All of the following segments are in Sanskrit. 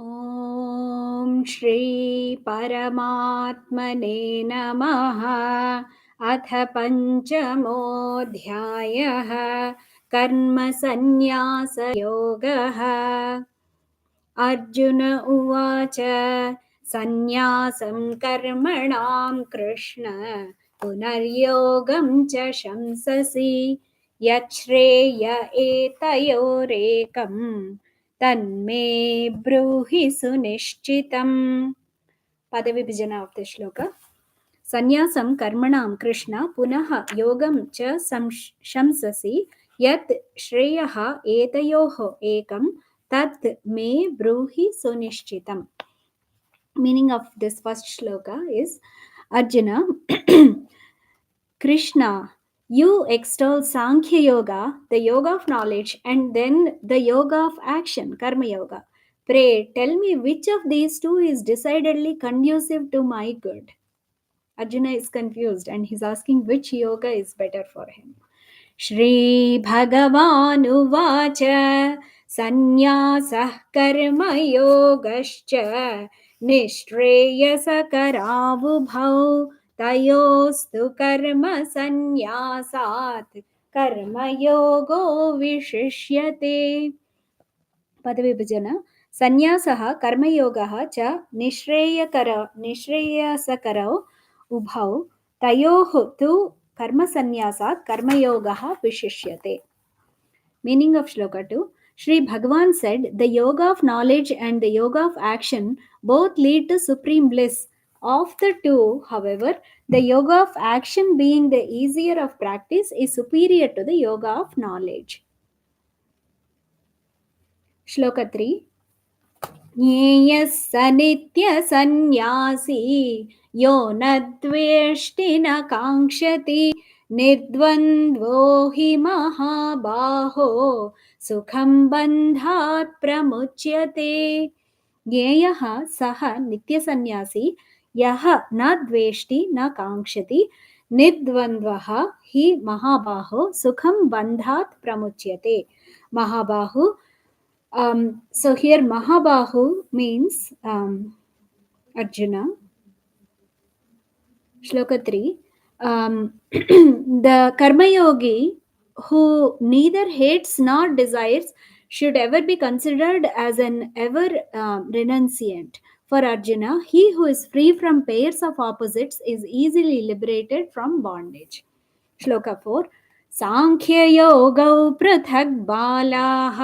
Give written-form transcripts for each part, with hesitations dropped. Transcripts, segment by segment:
ॐ श्री परमात्मने नमः। अथ पञ्चमोऽध्यायः कर्मसन्न्यासयोगः। अर्जुन उवाच सन्न्यासं कर्मणां कृष्ण पुनर्योगं च शंससि यच्छ्रेय एतयोरेकं तन्मे ब्रूहि सुनिश्चितम्. पदविभजन of the shloka. Sannyasam karmanam Krishna punaha yogam cha shamsasi yat shreyaha etayoho ekam tat me bruhi sunishchitam. Meaning of this first shloka is Arjuna, Krishna, you extol Sankhya Yoga, the yoga of knowledge, and then the yoga of action, Karma Yoga. Pray, tell me which of these two is decidedly conducive to my good. Arjuna is confused and he's asking which yoga is better for him. Shri Bhagavan Uvacha Sannyasah Karma Yogascha Nishreyasa Karavubhau Tayostu Karma Sannyasat Karma Yogo Vishishyate. पदविभजन संन्यासः कर्मयोगः च निःश्रेयसकरौ उभौ तयोः तु कर्मसन्न्यासात् कर्मयोगः विशिष्यते. Meaning of shloka 2. Sri Bhagavan said, the yoga of knowledge and the yoga of action both lead to supreme bliss. Of the two, however, the yoga of action, being the easier of practice, is superior to the yoga of knowledge. Shloka 3. ज्ञेयः स नित्यसन्न्यासी यो न द्वेष्टि न काङ्क्षति निर्द्वन्द्वो हि महाबाहो सुखं बन्धात् प्रमुच्यते. ज्ञेयः सः नित्यसन्न्यासी यः न द्वेष्टि न काङ्क्षति निर्द्वन्द्वः हि महाबाहो सुखं बन्धात् प्रमुच्यते. महाबाहु. So here Mahabahu means Arjuna. Shloka 3. The Karma Yogi who neither hates nor desires should ever be considered as an ever renunciant. For Arjuna, he who is free from pairs of opposites is easily liberated from bondage. Shloka 4. साङ्ख्ययोगौ पृथक् बालाः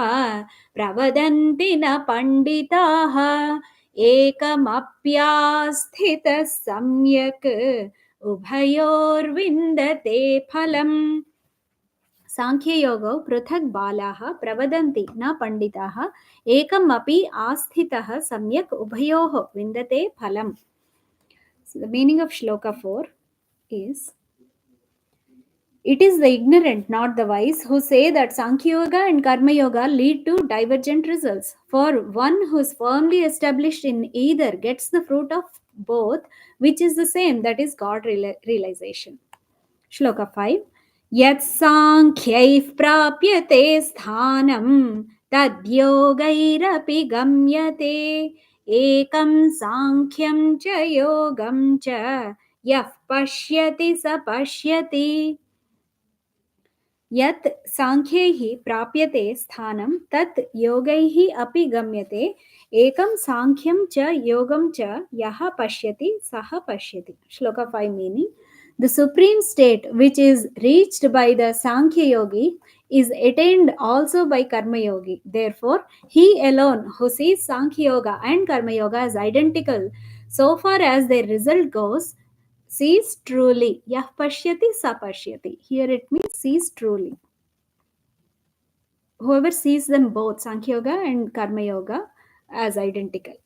प्रवदन्ति न पण्डिताः एकमप्यास्थितः सम्यक् उभयोर्विन्दते फलम्. साङ्ख्ययोगौ पृथक् बालाः प्रवदन्ति न पण्डिताः एकम् अपि आस्थितः सम्यक् उभयोः विन्दते फलम्. So the meaning of shloka 4 is, it is the ignorant, not the wise, who say that Sankhya Yoga and Karma Yoga lead to divergent results. For one who is firmly established in either gets the fruit of both, which is the same, that is God realization. Shloka 5. Yat Sankhyaif prapyate sthanam tad yogairapi gamyate ekam Sankhyam cha yogam cha yah pashyati sa pashyati. यत् सांख्यैः प्राप्यते स्थानं तत् योगैः अपि गम्यते एकं सांख्यं च योगं च यः पश्यति सः पश्यति. Shloka 5 meaning, the supreme state which is reached by the Sankhya Yogi is attained also by Karma Yogi. Therefore, he alone who sees Sankhya Yoga and Karma Yoga as identical so far as their result goes sees truly. Yah pashyati sa pashyati. Here it means sees truly. Whoever sees them both, Sankhya Yoga and Karma Yoga, as identical.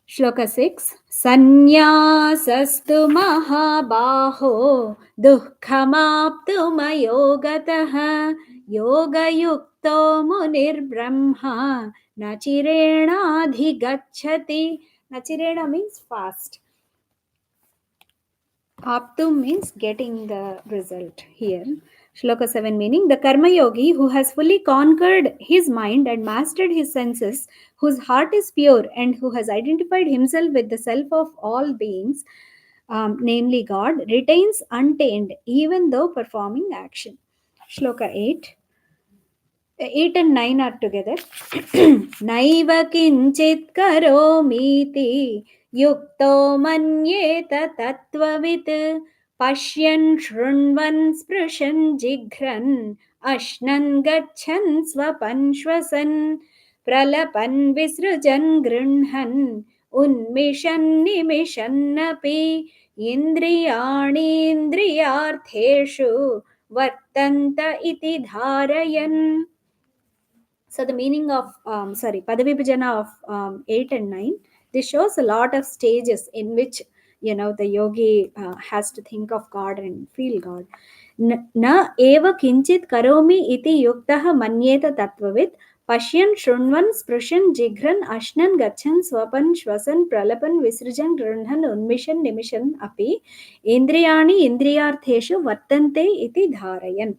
Shloka 6. Sannyasastu mahabaho dukkhamaptumayogataha yogayukto munir brahma nachirena adhigacchati. Nachirena means fast. Aptum means getting the result here. Shloka 7 meaning the Karma Yogi who has fully conquered his mind and mastered his senses, whose heart is pure and who has identified himself with the self of all beings, namely God, retains untainted even though performing action. Shloka 8. 8 and 9 are together. Naiva kinchit karomiti yukto manyeta tattvavit pashyan shrunvan sprushan jigran ashnan gachan swapan shwasan pralapan visrujan gृह्णन् उन्मिषन् निमिषन्नपि इन्द्रियाणीन्द्रियार्थेषु वर्तन्त इति धारयन्. So the meaning of Padavibhajana of 8 and 9, this shows a lot of stages in which the yogi has to think of God and feel God. Na eva kinchit karomi iti yuktah manyeta tattvavit pashyan shrunvan sprushan jigran ashnan gachan swapan shwasan pralapan visrujan grunhan unmishan nimishan api indriyani indriyartheshu vartante iti dharayan.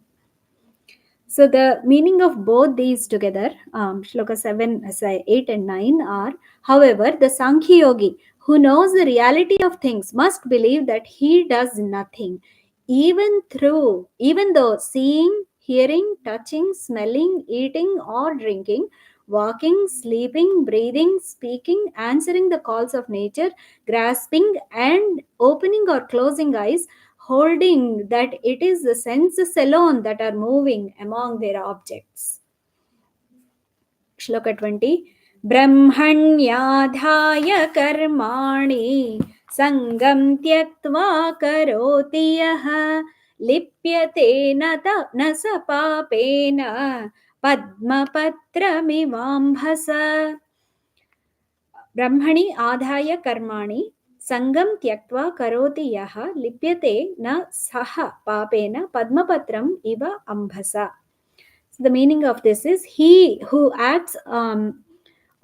So the meaning of both these together, Shloka 7, 8 and 9 are, however, the Sankhya Yogi who knows the reality of things must believe that he does nothing, even though seeing, hearing, touching, smelling, eating or drinking, walking, sleeping, breathing, speaking, answering the calls of nature, grasping and opening or closing eyes, holding that it is the senses alone that are moving among their objects. Shloka 20. Brahmanyadhaya karmani sangam tyaktva karoti yaha lipyate na sa papena padmapatramivambhasa. Brahmani adhaya karmani sangam tyaktva karoti yaha lipyate na saha papena padmapatram iva ambhasa. So the meaning of this is he who acts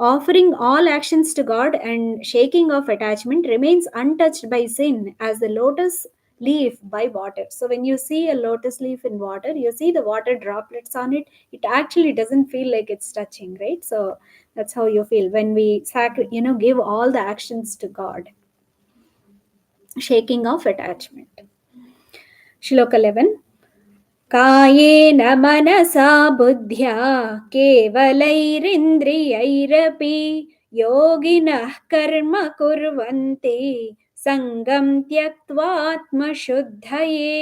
offering all actions to God and shaking off attachment remains untouched by sin as the lotus leaf by water. So when you see a lotus leaf in water, you see the water droplets on it. It actually doesn't feel like it's touching, right? So that's how you feel when we give all the actions to God. Shaking off attachment. Shloka 11. कायेन मनसा बुद्ध्या केवलैरिन्द्रियैरपि योगिनः कर्म कुर्वन्ति सङ्गं त्यक्त्वात्मशुद्धये.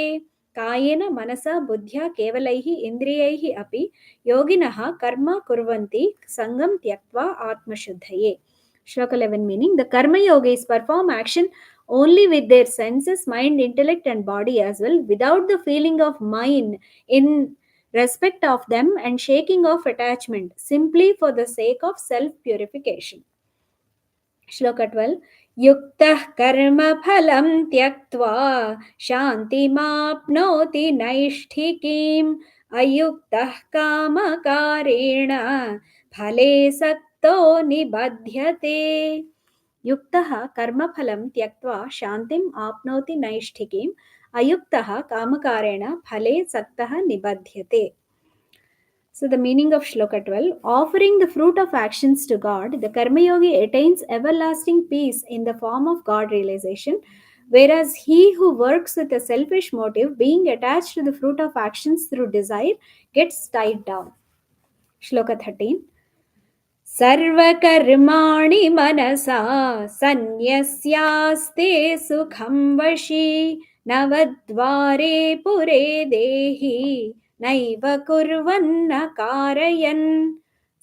कायेन मनसा बुद्ध्या केवलैः इन्द्रियैः अपि योगिनः कर्म कुर्वन्ति सङ्गं त्यक्त्वा आत्मशुद्धये. Shloka 11 meaning the karma yogis perform action only with their senses, mind, intellect, and body as well, without the feeling of mine in respect of them and shaking off attachment, simply for the sake of self purification. Shloka 12. Yuktah karma phalam tyaktva shantimapnoti naishtikim ayuktah kamakarena phale sakto nibadhyate. Yuktah karma phalam tyaktva shantim apnoti naishtikim ayuktah kamakarena phale saktah nibadhyate. So the meaning of Shloka 12, offering the fruit of actions to God, the Karma Yogi attains everlasting peace in the form of God realization, whereas he who works with a selfish motive, being attached to the fruit of actions through desire, gets tied down. Shloka 13. सर्वकर्माणि मनसा सन्न्यस्यास्ते सुखं वशी नवद्वारे पुरे देहि नैव कुर्वन्न कारयन्.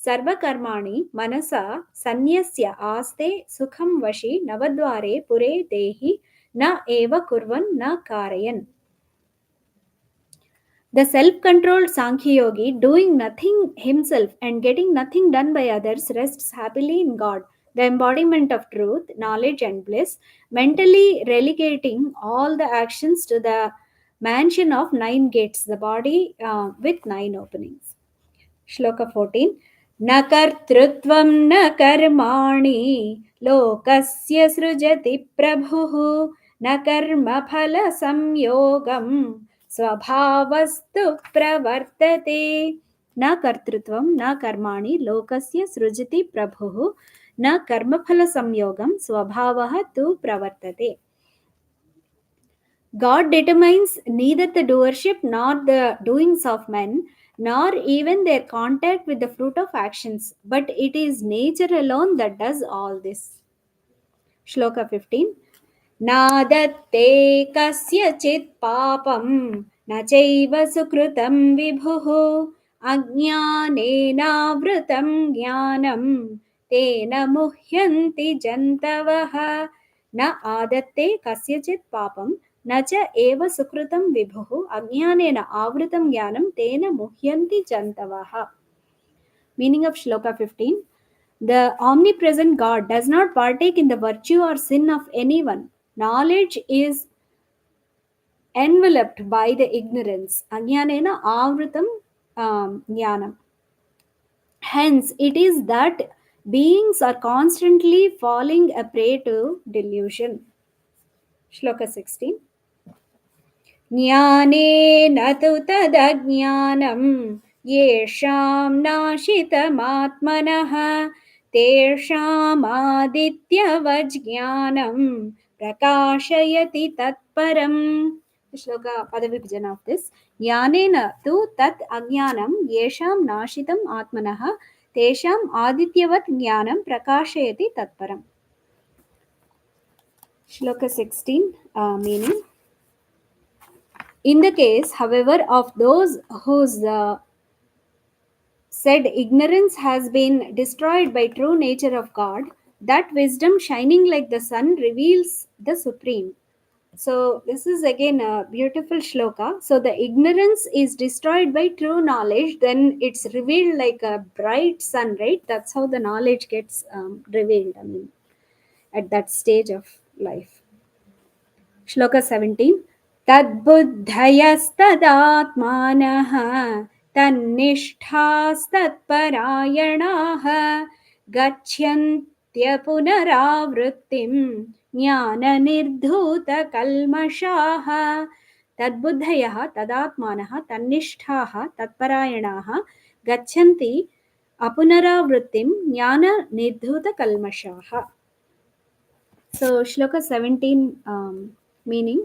सर्वकर्माणि मनसा सन्न्यस्य आस्ते सुखं वशी नवद्वारे पुरे देहि न एव कुर्वन् न कारयन्. The self-controlled Sankhya Yogi, doing nothing himself and getting nothing done by others, rests happily in God, the embodiment of truth, knowledge, and bliss, mentally relegating all the actions to the mansion of 9 gates, the body with 9 openings. Shloka 14. न कर्तृत्वं न कर्माणि लोकस्य सृजति प्रभुः न कर्मफलसंयोगं स्वभावस्तु प्रवर्तते न कर्तृत्वं न कर्माणि लोकस्य सृजति प्रभुः न कर्मफलसंयोगं स्वभावः तु प्रवर्तते. God determines neither the doership nor the doings of men, nor even their contact with the fruit of actions, but it is nature alone that does all this. Shloka 15. नादत्ते कस्यचित् पापं न चैव सुकृतं विभुः अज्ञानेनावृतं ज्ञानं तेन मुह्यन्ति जन्तवः न आदत्ते कस्यचित् पापं न च एव सुकृतं विभुः अज्ञानेन आवृतं ज्ञानं तेन मुह्यन्ति जन्तवः. Meaning of Shloka 15. The omnipresent God does not partake in the virtue or sin of anyone. Knowledge is enveloped by the ignorance. Ajnanena avritam jnanam. Hence, it is that beings are constantly falling a prey to delusion. Shloka 16. ज्ञानेन तु तदज्ञानं येषां नाशितमात्मनः तेषामादित्यवज्ञानं प्रकाशयति तत्परम्. श्लोक पदविभजन of this. ज्ञानेन तु तत् अज्ञानं येषां नाशितम् आत्मनः तेषाम् आदित्यवत् ज्ञानं प्रकाशयति तत्परम्. Shloka 16 meaning. In the case, however, of those whose said ignorance has been destroyed by true nature of God, that wisdom shining like the sun reveals the Supreme. So, this is again a beautiful shloka. So, the ignorance is destroyed by true knowledge, then it's revealed like a bright sun, right? That's how the knowledge gets revealed, I mean, at that stage of life. Shloka 17. तद्बुद्धयस्तदात्मानः तन्निष्ठास्तत्परायणाः गच्छन्त्यपुनरावृत्तिं ज्ञाननिर्धूतकल्मषाः. तद्बुद्धयः तदात्मानः तन्निष्ठाः तत्परायणाः गच्छन्ति अपुनरावृत्तिं ज्ञाननिर्धूतकल्मषाः. So Shloka 17 meaning.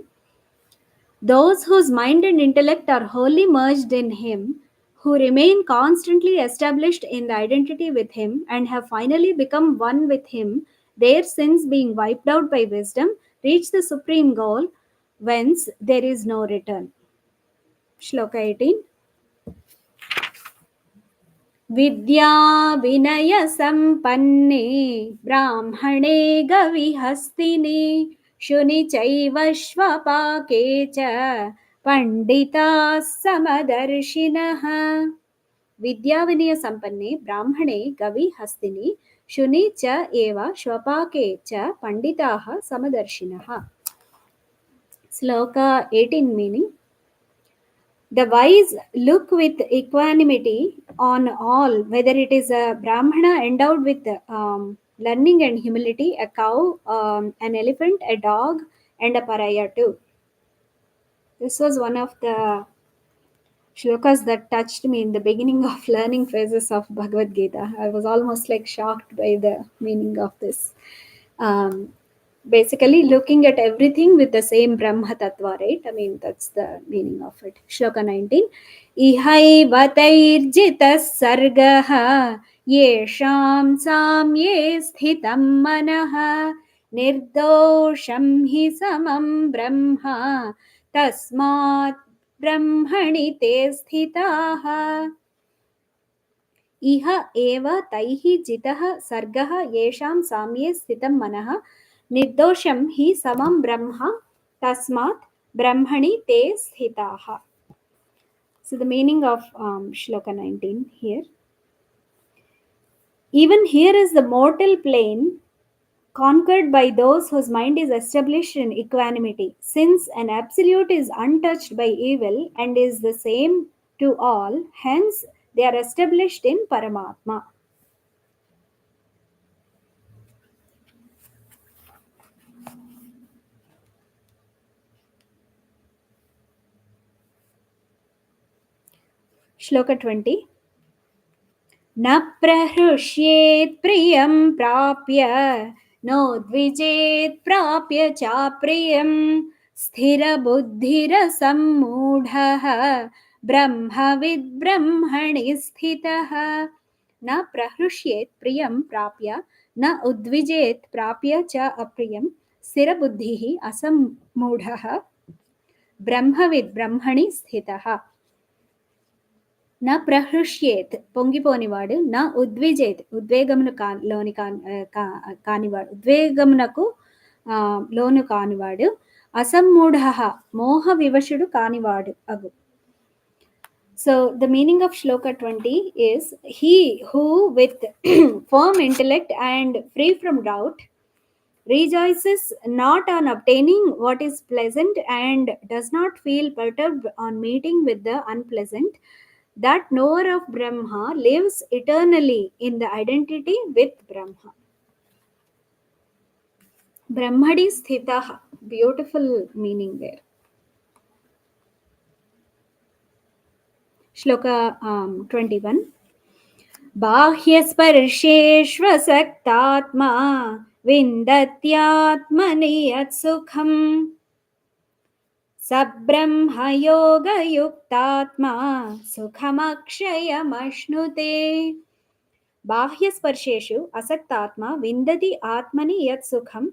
Those whose mind and intellect are wholly merged in Him, who remain constantly established in the identity with Him and have finally become one with Him, their sins being wiped out by wisdom, reach the supreme goal, whence there is no return. Shloka 18. विद्या विनय संपन्ने ब्राह्मणे गविहस्तिनि शुनि चैव श्वपाके च पंडिताः समदर्शिनः. विद्या विनय संपन्ने ब्राह्मणे गविहस्तिनि शुनि च एव श्वपाके च पंडिताः समदर्शिनः. Sloka 18 meaning. The wise look with equanimity on all, whether it is a Brahmana endowed with learning and humility, a cow, an elephant, a dog, and a pariah too. This was one of the shlokas that touched me in the beginning of learning phases of Bhagavad Gita. I was almost like shocked by the meaning of this. Basically looking at everything with the same Brahma Tattva, right? I mean, that's the meaning of it. Shloka 19. Ihaivatayirjitas sargaha yesham samye sthitam manaha nirdosham hi samam brahma tasmat brahmani te sthitaha. इह एव तैः जितः सर्गः येषां साम्ये स्थितं मनः निर्दोषं हि समं ब्रह्म तस्मात् ब्रह्मणि ते स्थिताः. So the meaning of Shloka 19 here. Even here is the mortal plane conquered by those whose mind is established in equanimity, since an absolute is untouched by evil and is the same to all, hence they are established in Paramatma. Shloka 20. न प्रहृष्येत् प्रियं प्राप्य नोद्विजेत् प्राप्य चाप्रियं स्थिरबुद्धिरसम्मूढः ब्रह्मविद् ब्रह्मणि स्थितः न प्रहृष्येत् प्रियं प्राप्य न उद्विजेत् प्राप्य च अप्रियं स्थिरबुद्धिः असम्मूढः ब्रह्मविद् ब्रह्मणि स्थितः न प्रहृष्येत् పొంగిపోనివాడు न ఉద్విజేత్ ఉద్వేగమును లోని కానివాడు ఉద్వేగమునకు లోను కానివాడు అసమ్మూఢ మోహ వివశుడు కానివాడు అగు. So the meaning of shloka 20 is he who with firm intellect and free from doubt rejoices not on obtaining what is pleasant and does not feel perturbed on meeting with the unpleasant, that knower of Brahma lives eternally in the identity with Brahma. Brahmadi sthitah, beautiful meaning there. Shloka 21. बाह्यस्पर्शेष्वसक्तात्मा विन्दत्यात्मनि यत्सुखम् सब्रह्मयोगयुक्तात्मा सुखमक्षयमश्नुते. बाह्यस्पर्शेषु असक्तात्मा विन्दति आत्मनि यत् सुखं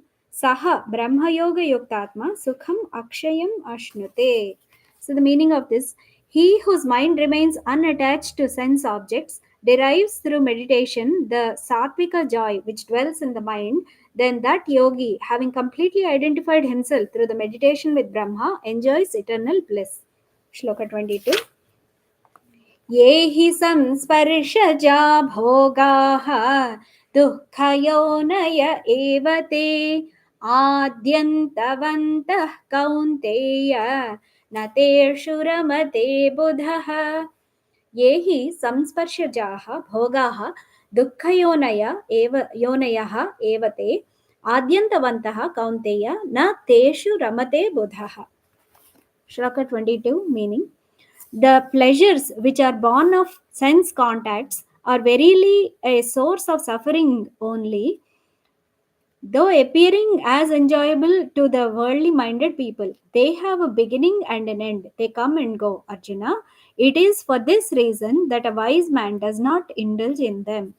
सः ब्रह्मयोगयुक्तात्मा सुखम् अक्षयम् अश्नुते. So the meaning of this, he whose mind remains unattached to sense objects derives through meditation the sattvika joy which dwells in the mind. Then that yogi, having completely identified himself through the meditation with Brahma, enjoys eternal bliss. Shloka 22. ये हि संस्पर्शजा भोगाः दुःखयोनय एव ते आद्यन्तवन्तः कौन्तेय न तेषु रमते बुधः. ये हि संस्पर्शजाः भोगाः दुःखयोनयः एव ते आद्यन्तवन्तः कौन्तेय न तेषु रमते बुधः. Shloka 22 meaning, the pleasures which are born of sense contacts are verily a source of suffering only, though appearing as enjoyable to the worldly minded people. They have a beginning and an end. They come and go. Arjuna, it is for this reason that a wise man does not indulge in them.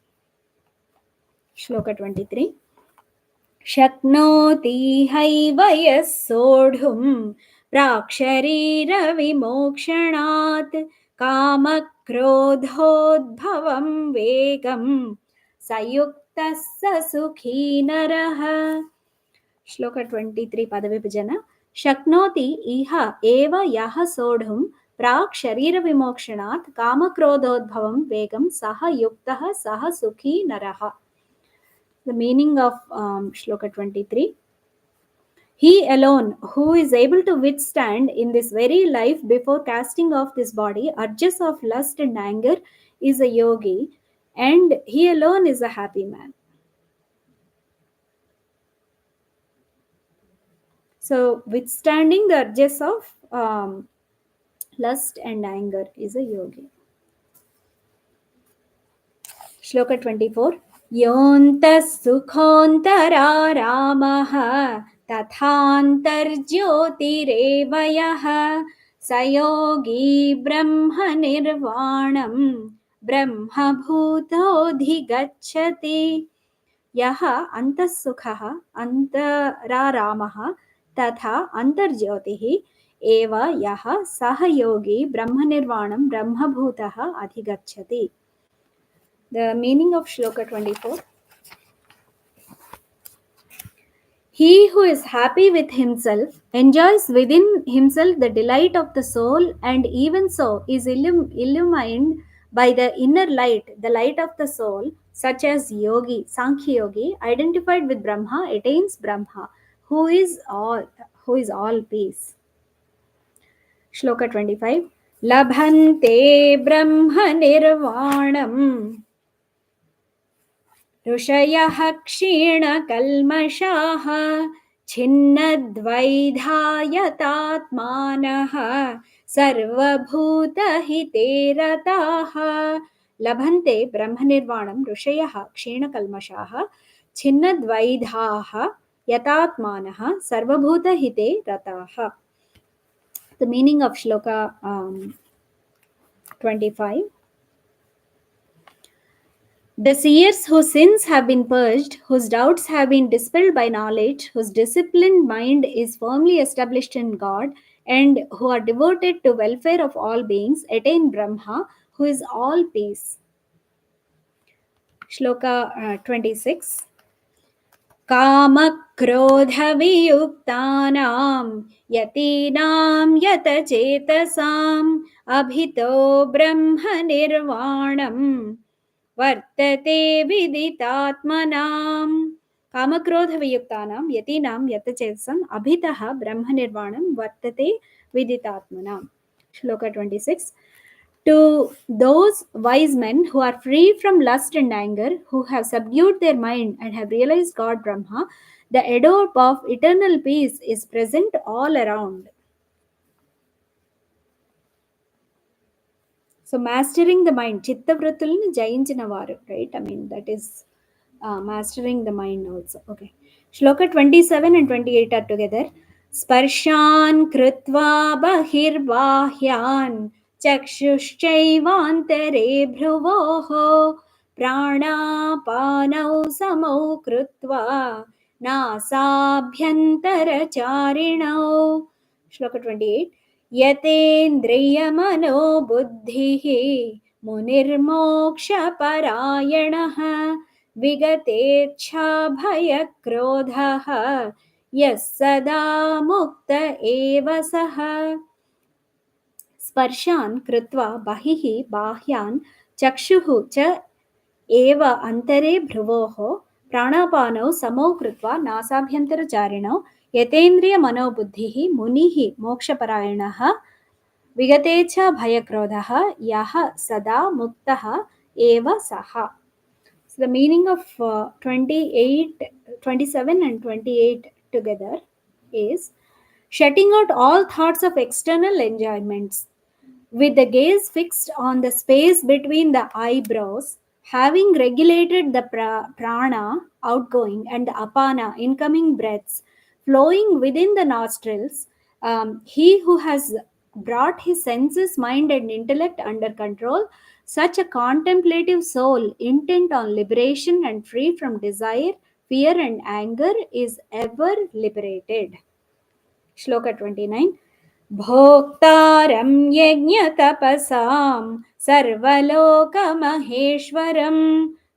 Shloka 23. शक्नोति हैव यः सोढुं प्राक्शरीरविमोक्षणात् कामक्रोधोद्भवं वेगं स युक्तः स सुखी नरः. श्लोक 23 पदविभजन. शक्नोति इह एव यः सोढुं प्राक् शरीरविमोक्षणात् कामक्रोधोद्भवं वेगं सः युक्तः सः सुखी नरः. The meaning of Shloka 23. He alone who is able to withstand in this very life before casting off this body urges of lust and anger is a yogi, and he alone is a happy man. So withstanding the urges of lust and anger is a yogi. Shloka 24. योऽन्तः सुखोऽन्तरारामः तथान्तर्ज्योतिरेव यः स योगी ब्रह्मनिर्वाणं ब्रह्मभूतोऽधिगच्छति. यः अन्तःसुखः अन्तरारामः तथा अन्तर्ज्योतिः एव यः सः योगी ब्रह्मनिर्वाणं ब्रह्मभूतः अधिगच्छति. The meaning of Shloka 24. He who is happy with himself enjoys within himself the delight of the soul, and even so is illumined by the inner light, the light of the soul, such as yogi, Sankhya yogi, identified with Brahma, attains Brahma, who is all peace. Shloka 25. Labhante brahma nirvanam ऋषयः क्षीणकल्मषाः छिन्नद्वैधायतात्मानः सर्वभूतहिते रताः लभन्ते ब्रह्मनिर्वाणं ऋषयः क्षीणकल्मषाः छिन्नद्वैधाः यतात्मानः सर्वभूतहिते रताः. The meaning of shloka 25. The seers whose sins have been purged, whose doubts have been dispelled by knowledge, whose disciplined mind is firmly established in God, and who are devoted to welfare of all beings, attain Brahma, who is all peace. Shloka 26. कामक्रोधवियुक्तानां यतीनां यतचेतसाम् अभितो ब्रह्मनिर्वाणम् वर्तते विदितात्मनाम्. कामक्रोधवियुक्तानां यतीनां यतचेतसाम् अभितः ब्रह्मनिर्वाणं वर्तते विदितात्मनाम्. Shloka 26. To those wise men who are free from lust and anger, who have subdued their mind and have realized God Brahma, the odor of eternal peace is present all around. So, mastering the mind, chitta vrutulni jayinchina right? I mean, that is mastering the mind also. Okay. Shloka 27 and 28 are together. Sparshan krutva bahirvahyan चक्षुश्चैवान्तरे भ्रुवोः प्राणापानौ समौ कृत्वा नासाभ्यन्तरचारिणौ. श्लोक 28. यतेन्द्रियमनो बुद्धिः मुनिर्मोक्षपरायणः विगतेच्छाभयक्रोधः यः सदा मुक्त एव सः. स्पर्शान् कृत्वा बहिः बाह्यान् चक्षुः च एव अन्तरे भ्रुवोः प्राणापानौ समौ कृत्वा नासाभ्यन्तरचारिणौ यतेन्द्रियमनोबुद्धिः मुनिः मोक्षपरायणः विगते च भयक्रोधः यः सदा मुक्तः एव सः. So the meaning of 27 and 28 together is shutting out all thoughts of external enjoyments. With the gaze fixed on the space between the eyebrows, having regulated the prana outgoing and the apana incoming breaths flowing within the nostrils, he who has brought his senses, mind, and intellect under control, such a contemplative soul intent on liberation and free from desire, fear, and anger is ever liberated. Shloka 29. भोक्तारं यज्ञतपसां सर्वलोकमहेश्वरं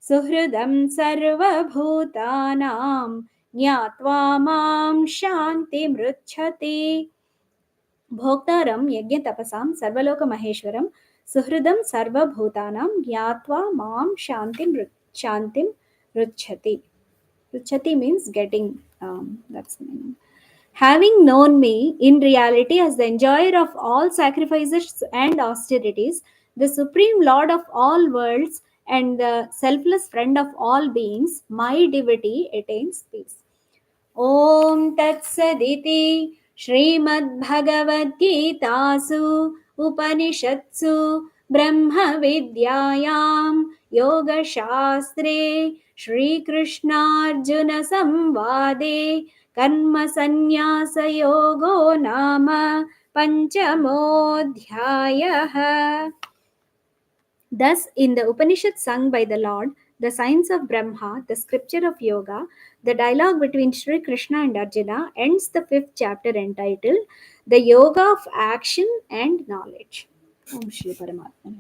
सुहृदं सर्वभूतानां ज्ञात्वा मां शान्तिमृच्छति. भोक्तारं यज्ञतपसां सर्वलोकमहेश्वरं सुहृदं सर्वभूतानां ज्ञात्वा मां शान्तिं रुच्छति. Ruchati means getting. That's the meaning. Having known me in reality as the enjoyer of all sacrifices and austerities, the supreme lord of all worlds and the selfless friend of all beings, my devotee attains peace. Om Tat Saditi Srimad Bhagawadgitasu Upanishatsu Brahma Vidyayam Yoga Shastre Shri Krishnarjuna Samvade Karma Sannyasa Yogo Nama Panchamodhyayah. Thus, in the Upanishad sung by the Lord, the science of Brahma, the scripture of yoga, the dialogue between Sri Krishna and Arjuna ends the 5th chapter entitled The Yoga of Action and Knowledge. Om Shri Paramatma.